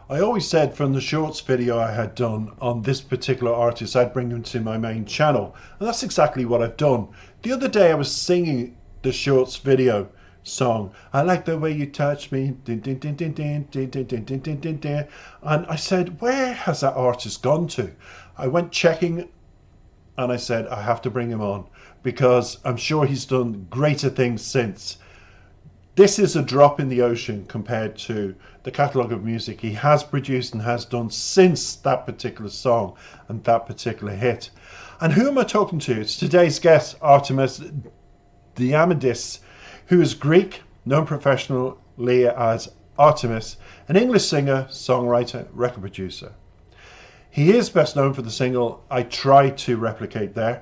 I always said from the shorts video I had done on this particular artist, I'd bring him to my main channel. And that's exactly what I've done. The other day I was singing the shorts video song. I like the way you touch me. Din, din, din, din, din, din, din, din, din, din, din, din. And I said, where has that artist gone to? I went checking and I said, I have to bring him on because I'm sure he's done greater things since. This is a drop in the ocean compared to the catalogue of music he has produced and has done since that particular song and that particular hit. And who am I talking to? It's today's guest, Artemas Diamandis, who is Greek, known professionally as Artemas, an English singer, songwriter, record producer. He is best known for the single I Tried to Replicate There.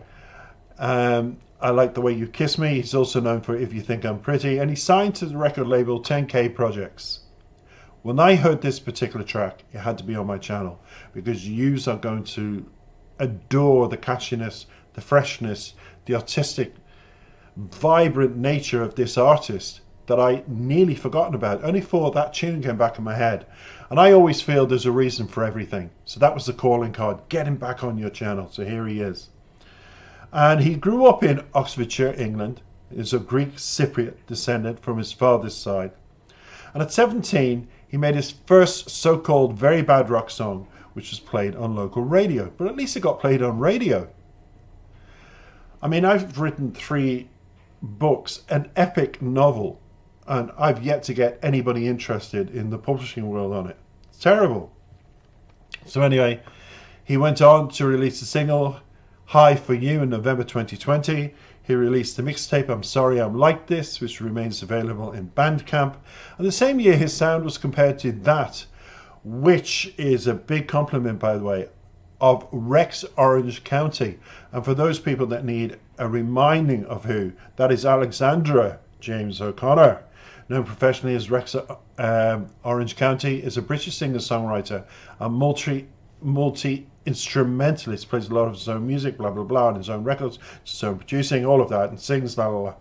I Like the Way You Kiss Me. He's also known for If You Think I'm Pretty, and he signed to the record label 10K Projects. When I heard this particular track, it had to be on my channel because you are going to adore the catchiness, the freshness, the artistic, vibrant nature of this artist that I nearly forgotten about. Only for that tune came back in my head. And I always feel there's a reason for everything. So that was the calling card. Get him back on your channel. So here he is. And he grew up in Oxfordshire, England. He's a Greek Cypriot descendant from his father's side. And at 17, he made his first so-called very bad rock song, which was played on local radio. But at least it got played on radio. I mean, I've written 3 books, an epic novel, and I've yet to get anybody interested in the publishing world on it. It's terrible. So anyway, he went on to release a single, Hi For You, in November 2020. He released the mixtape I'm Sorry I'm Like This, which remains available in Bandcamp. And the same year his sound was compared to that, which is a big compliment, by the way, of Rex Orange County. And for those people that need a reminding of who, that is Alexandra James O'Connor, known professionally as Rex Orange County, is a British singer-songwriter and multi-instrumentalist, plays a lot of his own music, blah, blah, blah, and his own records, his own producing, all of that, and sings, blah, blah,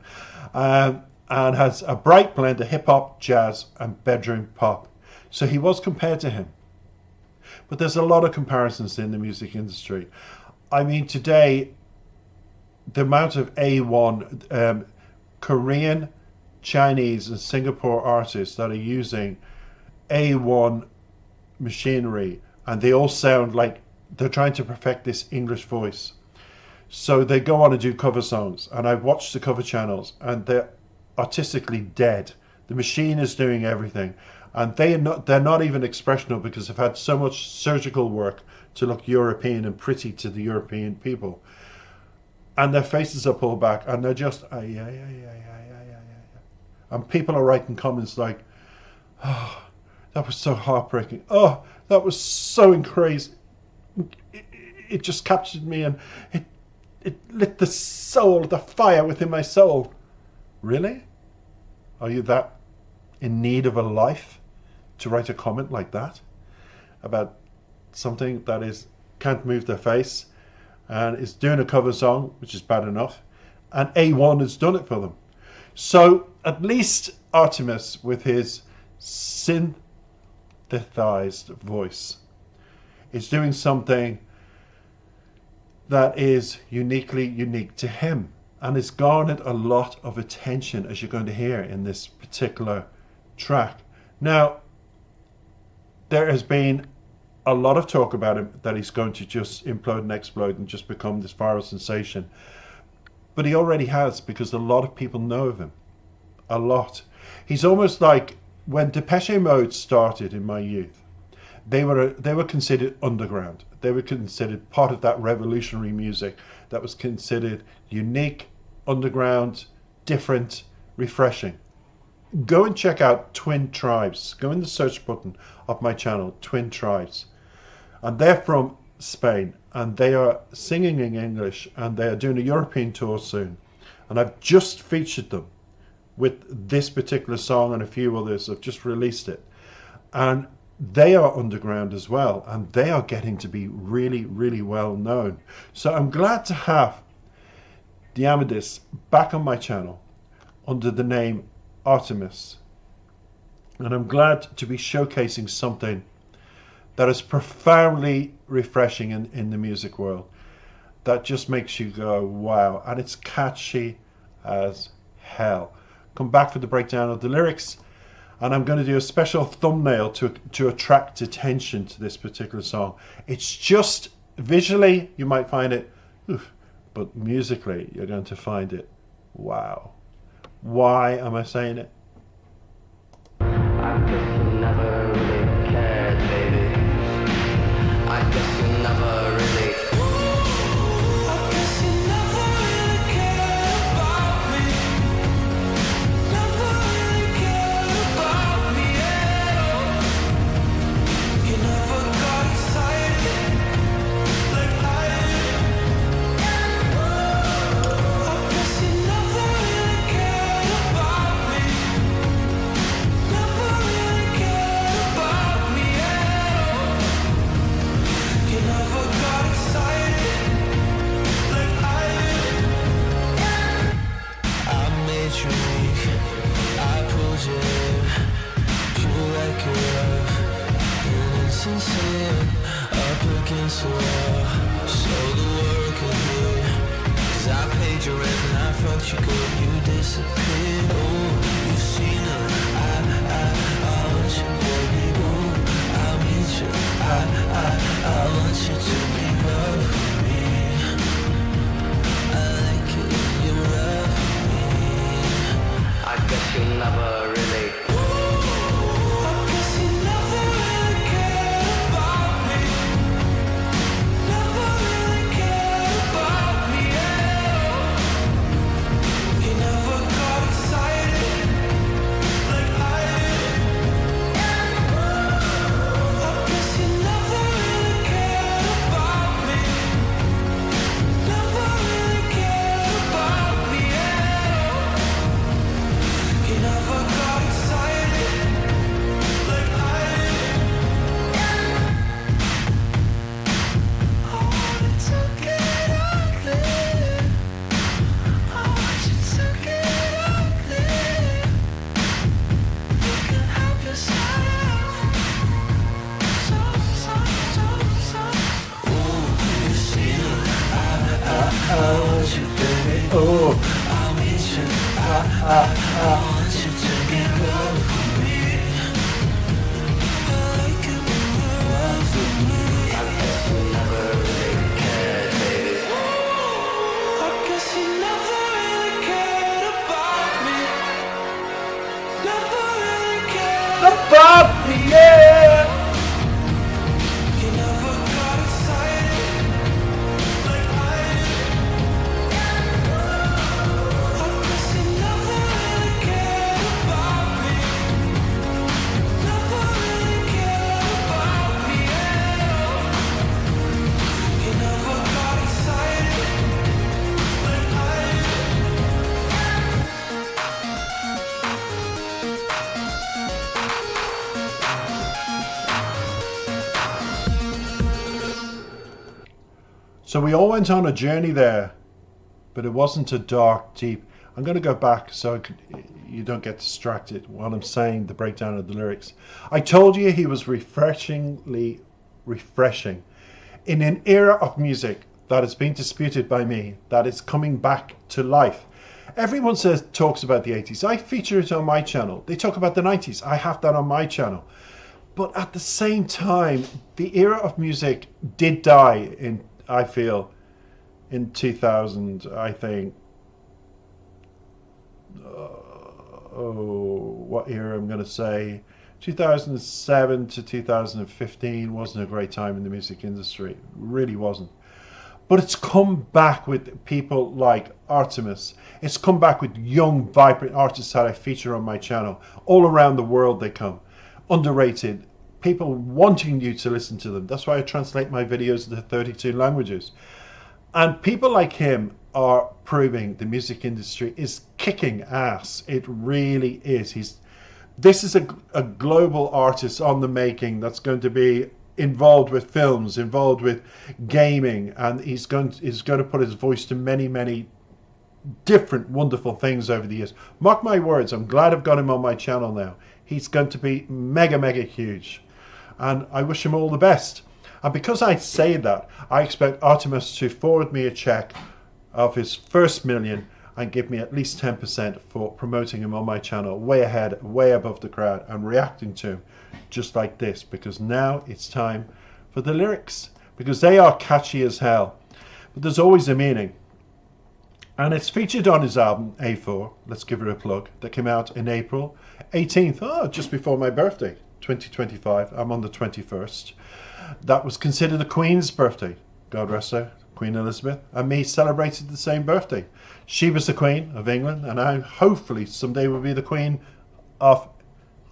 blah. And has a bright blend of hip-hop, jazz, and bedroom pop. So he was compared to him. But there's a lot of comparisons in the music industry. I mean, today, the amount of A1 Korean, Chinese, and Singapore artists that are using A1 machinery, and they all sound like they're trying to perfect this English voice. So they go on and do cover songs, and I've watched the cover channels, and they're artistically dead. The machine is doing everything. And they're not even expressional because they've had so much surgical work to look European and pretty to the European people. And their faces are pulled back and they're just, and people are writing comments like, oh, that was so heartbreaking. Oh, that was so crazy. It just captured me and it lit the soul, the fire within my soul. Really? Are you that in need of a life to write a comment like that about something that can't move their face and is doing a cover song, which is bad enough, and A1 has done it for them? So at least Artemas, with his synthesized voice, is doing something that is uniquely unique to him and has garnered a lot of attention, as you're going to hear in this particular track. Now, there has been a lot of talk about him, that he's going to just implode and explode and just become this viral sensation. But he already has, because a lot of people know of him. A lot. He's almost like when Depeche Mode started in my youth. They were considered underground. They were considered part of that revolutionary music that was considered unique, underground, different, refreshing. Go and check out Twin Tribes. Go in the search button of my channel, Twin Tribes. And they're from Spain, and they are singing in English, and they are doing a European tour soon. And I've just featured them with this particular song and a few others. I've just released it. And they are underground as well, and they are getting to be really, really well known. So I'm glad to have Diamandis back on my channel under the name Artemas, and I'm glad to be showcasing something that is profoundly refreshing in the music world, that just makes you go, wow. And it's catchy as hell. Come back for the breakdown of the lyrics. And I'm going to do a special thumbnail to attract attention to this particular song. It's just, visually, you might find it, oof, but musically, you're going to find it, wow. Why am I saying it? I guess you never really cared, baby. I guess you never really. I guess you never really cared about me. Never really cared about me at all. You never got excited like I did. I guess you never really cared about me. Never really cared about me at all. You never got excited like I did. I made you weak, I pulled you in, pure record of innocent sin, up against the wall, so the world could hear. 'Cause I paid your rent and I fucked you good, you disappeared. Oh, you seen her, I want you, baby, ooh, I'll meet you, I want you to be rough with me. I like it when you're rough with me. I guess you never really. I guess you never really cared about me. Never really cared about me at all. You never got excited like I did. I guess you never really cared about me. Never really cared about me at all. You never got excited like I did. I wanted to get ugly. I want you to get ugly. You can help yourself. Ooh, you see I want you, baby. Oh, I'll meet you. I want you to get rough with me. I like it when you're rough with me. I guess you never really cared, baby. I guess you never really cared about me. Never really cared above me, yeah. You never got excited like I did. I guess you never really cared about me. Never really cared about me at all. You never got excited like I did. So we all went on a journey there, but it wasn't a dark, deep. I'm going to go back so you don't get distracted while I'm saying the breakdown of the lyrics. I told you he was refreshingly refreshing. In an era of music that is being disputed by me, that is coming back to life. Everyone talks about the 80s. I feature it on my channel. They talk about the 90s. I have that on my channel. But at the same time, the era of music did die I feel, in 2000, I think. What era I'm going to say? 2007 to 2015 wasn't a great time in the music industry. It really wasn't. But it's come back with people like Artemas. It's come back with young, vibrant artists that I feature on my channel. All around the world they come. Underrated. People wanting you to listen to them. That's why I translate my videos into 32 languages. And people like him are proving the music industry is kicking ass. It really is. This is a global artist on the making that's going to be involved with films, involved with gaming, and he's going to put his voice to many, many different wonderful things over the years. Mark my words, I'm glad I've got him on my channel now. He's going to be mega, mega huge. and I wish him all the best. And because I say that, I expect Artemas to forward me a check of his first million and give me at least 10% for promoting him on my channel, way ahead, way above the crowd, and reacting to him just like this, because now it's time for the lyrics, because they are catchy as hell, but there's always a meaning. And it's featured on his album A4, let's give it a plug, that came out in April 18th, just before my birthday, 2025. I'm on the 21st. That was considered the Queen's birthday, God rest her, Queen Elizabeth, and me celebrated the same birthday. She was the Queen of England, and I hopefully someday will be the Queen of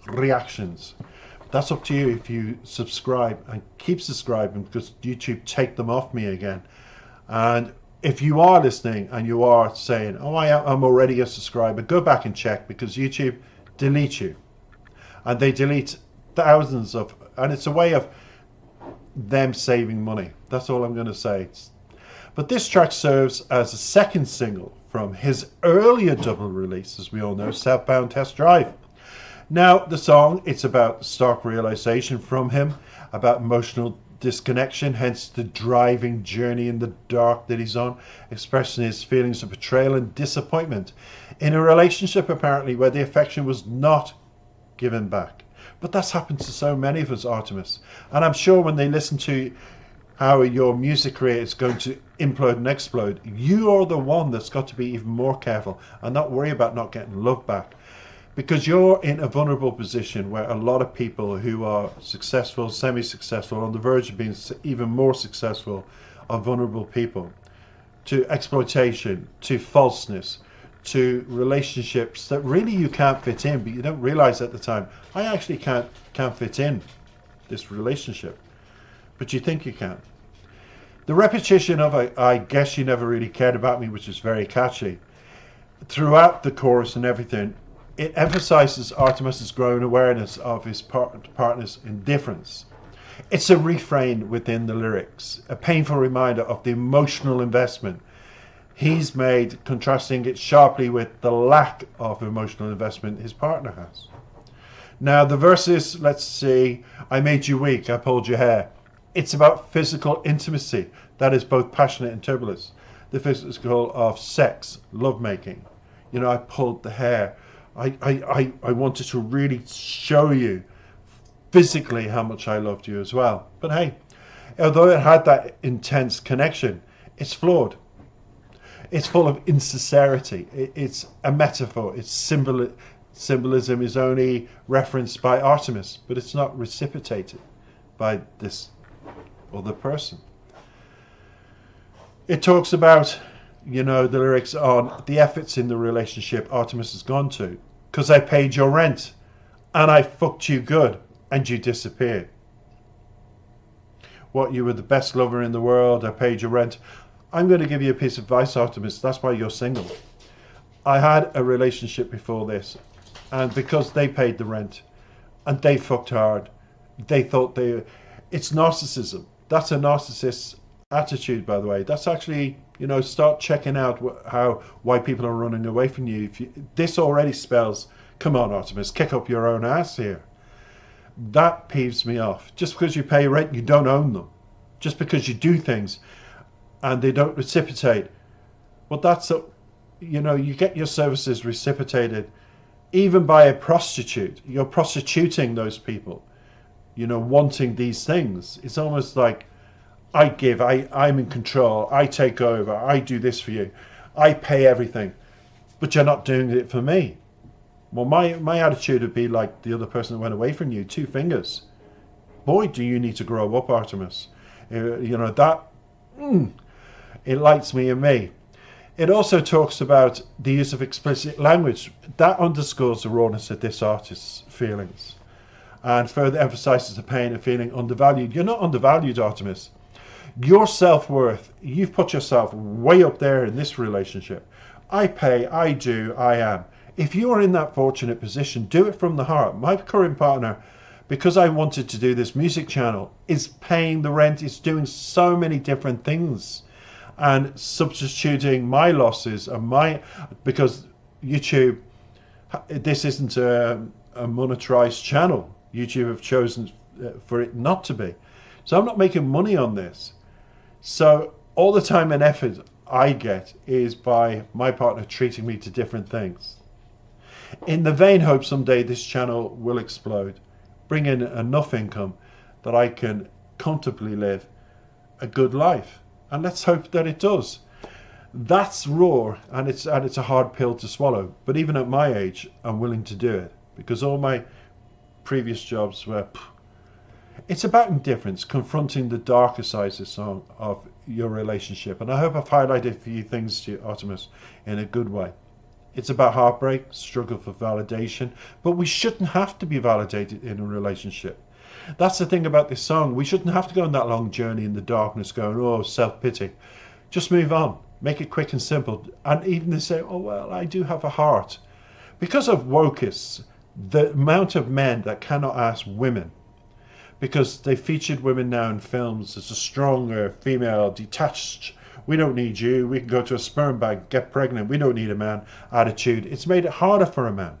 reactions. That's up to you if you subscribe, and keep subscribing, because YouTube take them off me again. And if you are listening and you are saying, oh, I'm already a subscriber, go back and check, because YouTube deletes you. And they delete thousands of, and it's a way of them saving money. That's all I'm going to say. But this track serves as a second single from his earlier double release, as we all know, Southbound Test Drive. Now, the song, it's about stark realization from him, about emotional disconnection, hence the driving journey in the dark that he's on, expressing his feelings of betrayal and disappointment in a relationship apparently where the affection was not given back. But that's happened to so many of us, Artemas. And I'm sure when they listen to how your music career is going to implode and explode, you are the one that's got to be even more careful and not worry about not getting love back. Because you're in a vulnerable position where a lot of people who are successful, semi-successful, on the verge of being even more successful, are vulnerable people to exploitation, to falseness, to relationships that really you can't fit in, but you don't realize at the time, I actually can't fit in this relationship, but you think you can. The repetition of I guess you never really cared about me, which is very catchy, throughout the chorus and everything, it emphasizes Artemas's growing awareness of his partner's indifference. It's a refrain within the lyrics, a painful reminder of the emotional investment he's made, contrasting it sharply with the lack of emotional investment his partner has. Now the verses, let's see, I made you weak, I pulled your hair. It's about physical intimacy that is both passionate and turbulent. The physical of sex, lovemaking. You know, I pulled the hair. I wanted to really show you physically how much I loved you as well. But hey, although it had that intense connection, it's flawed. It's full of insincerity. It's a metaphor. It's symbolism is only referenced by Artemas, but it's not reciprocated by this other person. It talks about, you know, the lyrics on the efforts in the relationship Artemas has gone to. Because I paid your rent and I fucked you good and you disappeared. What, you were the best lover in the world, I paid your rent. I'm going to give you a piece of advice, Artemas. That's why you're single. I had a relationship before this, and because they paid the rent and they fucked hard, they thought it's narcissism. That's a narcissist's attitude, by the way. That's actually, you know, start checking out why people are running away from you. This already spells, come on, Artemas, kick up your own ass here. That peeves me off. Just because you pay rent, you don't own them. Just because you do things and they don't reciprocate, well, that's you know, you get your services reciprocated even by a prostitute. You're prostituting those people, you know, wanting these things. It's almost like, I give, I'm in control, I take over, I do this for you, I pay everything, but you're not doing it for me. Well, my attitude would be like the other person that went away from you, 2 fingers. Boy, do you need to grow up, Artemas. You know, that, it lights me and me. It also talks about the use of explicit language. That underscores the rawness of this artist's feelings and further emphasizes the pain of feeling undervalued. You're not undervalued, Artemas. Your self-worth, you've put yourself way up there in this relationship. I pay, I do, I am. If you are in that fortunate position, do it from the heart. My current partner, because I wanted to do this music channel, is paying the rent, is doing so many different things and substituting my losses and because YouTube, this isn't a monetized channel. YouTube have chosen for it not to be. So I'm not making money on this. So all the time and effort I get is by my partner treating me to different things. In the vain hope someday this channel will explode, bring in enough income that I can comfortably live a good life. And let's hope that it does. That's raw, and it's a hard pill to swallow. But even at my age, I'm willing to do it, because all my previous jobs were. It's about indifference, confronting the darker sides of your relationship. And I hope I've highlighted a few things to you, Artemas, in a good way. It's about heartbreak, struggle for validation, but we shouldn't have to be validated in a relationship. That's the thing about this song. We shouldn't have to go on that long journey in the darkness going, oh, self-pity. Just move on. Make it quick and simple. And even they say, oh, well, I do have a heart. Because of wokeists, the amount of men that cannot ask women, because they featured women now in films as a stronger, female, detached, we don't need you, we can go to a sperm bank, get pregnant, we don't need a man attitude. It's made it harder for a man.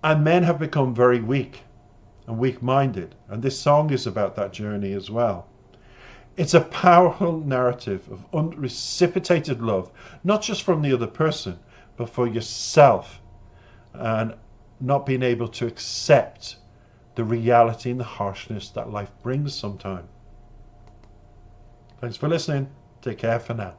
And men have become very weak and weak-minded. And this song is about that journey as well. It's a powerful narrative of unreciprocated love, not just from the other person, but for yourself, and not being able to accept the reality and the harshness that life brings sometimes. Thanks for listening. Take care for now.